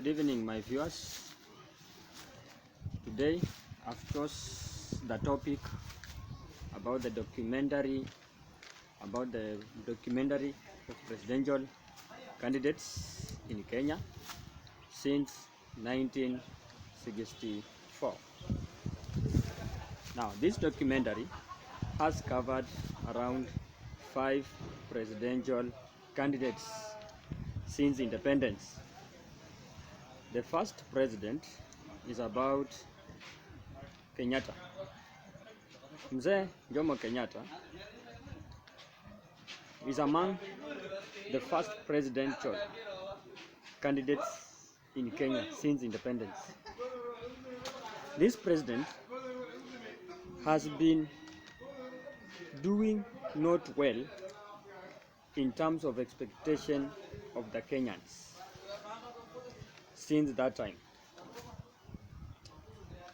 Good evening, my viewers. Today I've chose the topic about the documentary of presidential candidates in Kenya since 1964. Now, this documentary has covered around 5 presidential candidates since independence. The first president is about Kenyatta. Mzee Jomo Kenyatta is among the first presidential candidates in Kenya since independence. This president has been doing not well in terms of expectation of the Kenyans since that time.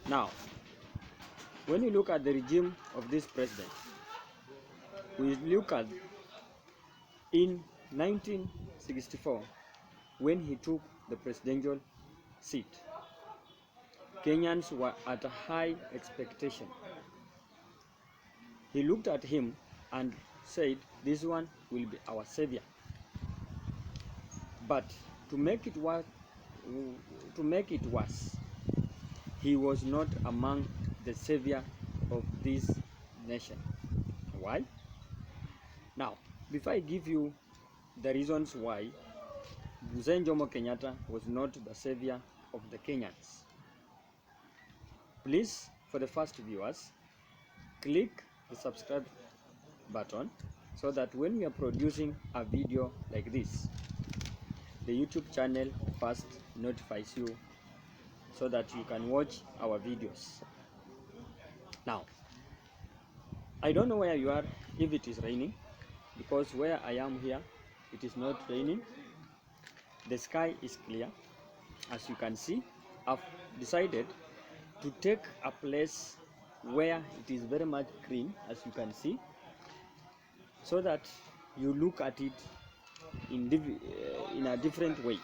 Now, when you look at the regime of this president, we look at in 1964 when he took the presidential seat, Kenyans were at a high expectation. He looked at him and said, this one will be our savior. But to make it worse, he was not among the savior of this nation. Why? Now, before I give you the reasons why Mzee Jomo Kenyatta was not the savior of the Kenyans, please, for the first viewers, click the subscribe button so that when we are producing a video like this, the YouTube channel first notifies you so that you can watch our videos. Now, I don't know where you are if it is raining, because where I am here, it is not raining. The sky is clear. As you can see, I've decided to take a place where it is very much green, as you can see, so that you look at it in a different way.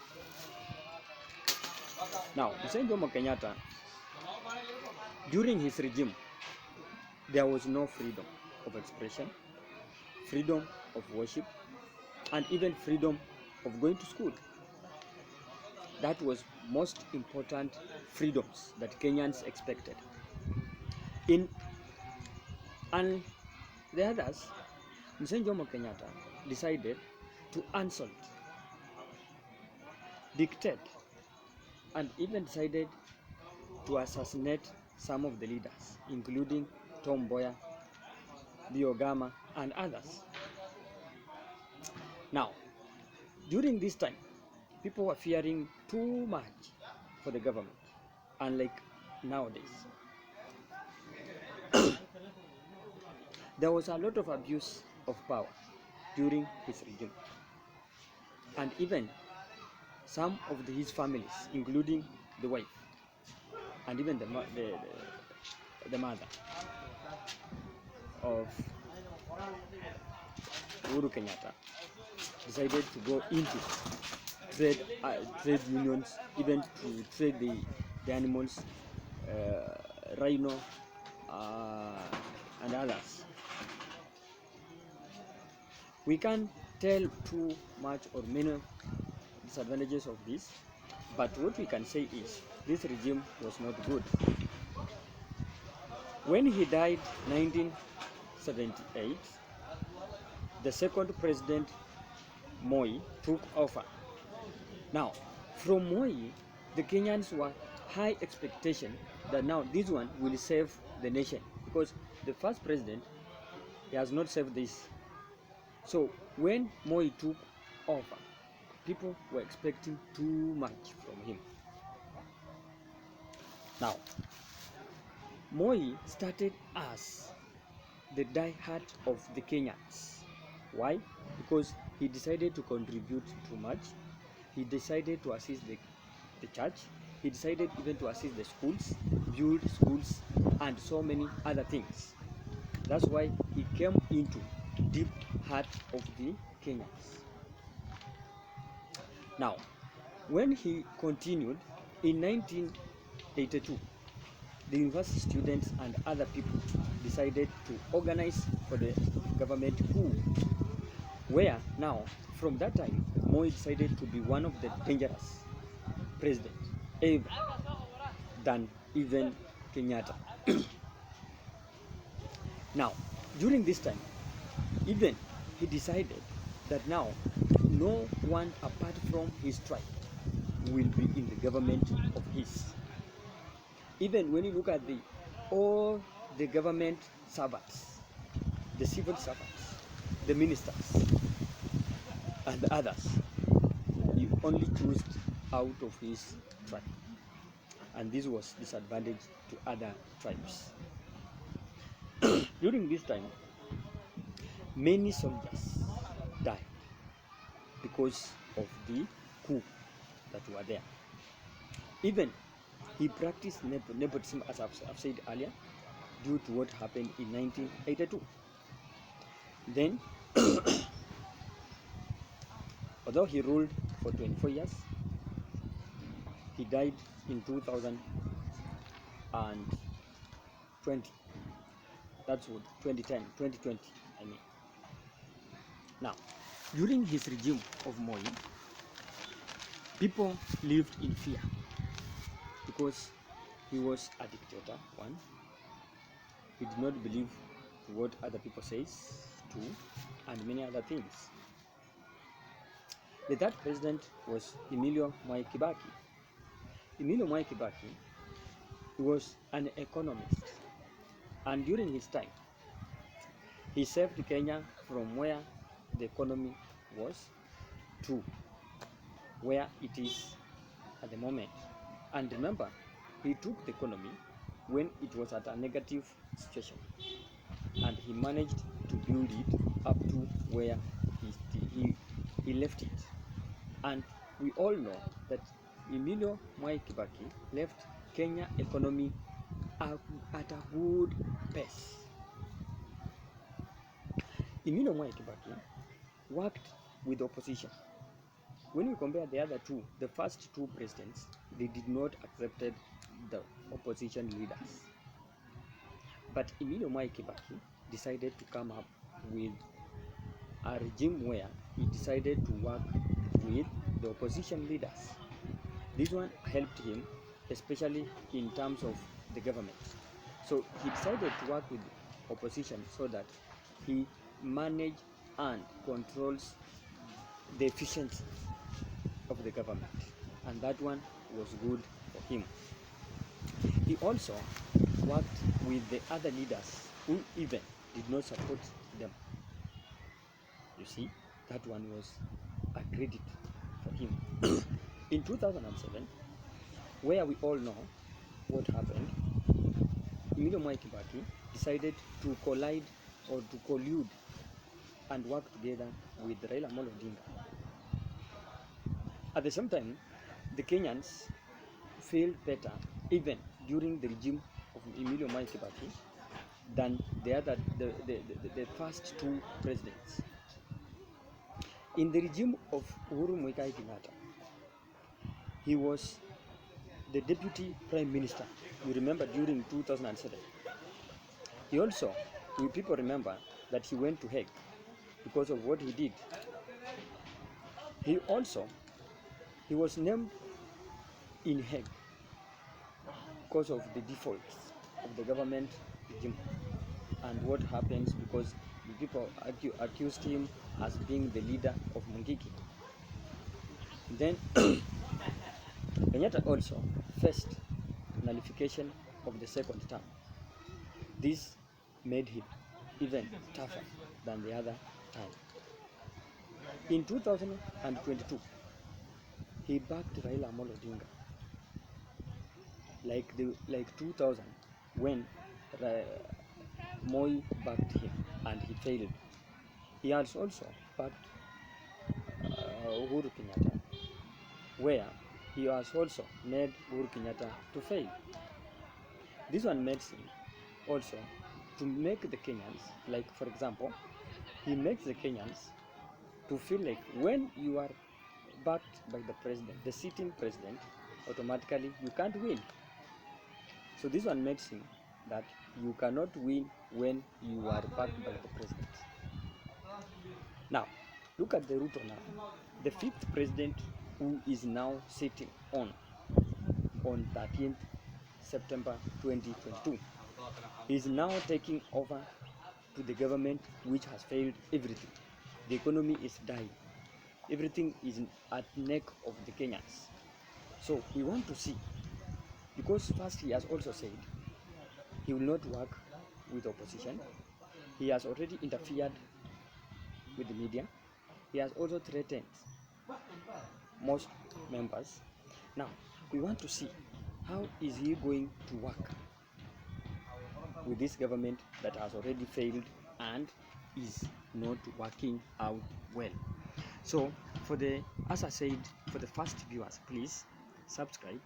Now, Mzee Jomo Kenyatta, during his regime, there was no freedom of expression, freedom of worship, and even freedom of going to school. That was most important freedoms that Kenyans expected. And the others, Mzee Jomo Kenyatta decided to insult, dictate, and even decided to assassinate some of the leaders, including Tom Mboya, Biogama, and others. Now, during this time, people were fearing too much for the government, unlike nowadays. There was a lot of abuse of power during his regime, and even some of his families, including the wife and even the mother of Uhuru Kenyatta, decided to go into trade unions, even to trade the animals, rhino, and others. We can't tell too much or many disadvantages of this, but what we can say is this regime was not good. When he died in 1978, the second president, Moi, took over. Now, from Moi, the Kenyans were high expectation that now this one will save the nation, because the first president, he has not saved this. So when Moi took over, people were expecting too much from him. Now, Moi started as the diehard of the Kenyans. Why? Because he decided to contribute too much. He decided to assist the church. He decided even to assist the schools, build schools, and so many other things. That's why he came into deep heart of the Kenyans. Now, When he continued in 1982, the university students and other people decided to organize for the government coup, where now, from that time, Moi decided to be one of the dangerous presidents ever than even Kenyatta. Now, during this time, even he decided that now no one apart from his tribe will be in the government of his. Even when you look at all the government servants, the civil servants, the ministers, and the others, he only chose out of his tribe. And this was disadvantage to other tribes. During this time, many soldiers died because of the coup that were there. Even he practiced nepotism, as I've said earlier, due to what happened in 1982. Then, although he ruled for 24 years, he died in 2020. That's what 2020, I mean. Now, during his regime of Moi, people lived in fear because he was a dictator, one. He did not believe what other people says, two, and many other things. The third president was Emilio Mwai Kibaki. Emilio Mwai Kibaki, he was an economist, and during his time, he saved Kenya from where the economy was to where it is at the moment. And remember, he took the economy when it was at a negative situation, and he managed to build it up to where he left it. And we all know that Emilio Mwai Kibaki left Kenya economy at a good pace. Emilio Mwai Kibaki worked with opposition. When we compare the other two, the first two presidents, they did not accept the opposition leaders. But Emilio Mwai Kibaki decided to come up with a regime where he decided to work with the opposition leaders. This one helped him, especially in terms of the government. So he decided to work with opposition so that he managed and controls the efficiency of the government, and that one was good for him. He also worked with the other leaders who even did not support them. You see, that one was a credit for him. In 2007, where we all know what happened, Emilio Mwai Kibaki decided to collide or to collude and work together with Raila Amolo Odinga. At the same time, the Kenyans failed better even during the regime of Emilio Mwai Kibaki than the first two presidents. In the regime of Uhuru Muigai Kenyatta, he was the deputy prime minister. You remember during 2007. He also, people remember that he went to Hague because of what he did. He was named in Hague because of the defaults of the government regime and what happens because the people accused him as being the leader of Mungiki. Then Kenyatta also faced nullification of the second term. This made him even tougher than the other time. In 2022, he backed Raila Amolo Odinga like 2000 when Moi backed him and he failed. He has also backed Uhuru Kenyatta, where he has also made Uhuru Kenyatta to fail. This one makes him also to make the Kenyans, like for example, he makes the Kenyans to feel like when you are backed by the president, the sitting president, automatically you can't win. So this one makes him that you cannot win when you are backed by the president. Now, look at the Ruto now, the fifth president who is now sitting on 13th September 2022. He is now taking over to the government which has failed everything. The economy is dying. Everything is at neck of the Kenyans. So we want to see, because first he has also said he will not work with opposition. He has already interfered with the media. He has also threatened most members. Now we want to see how is he going to work with this government that has already failed and is not working out well. So as I said, for the first viewers, please subscribe,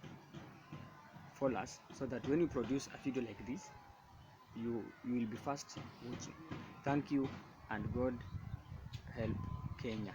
follow us, so that when we produce a video like this, you will be first watching. Thank you, and God help Kenya.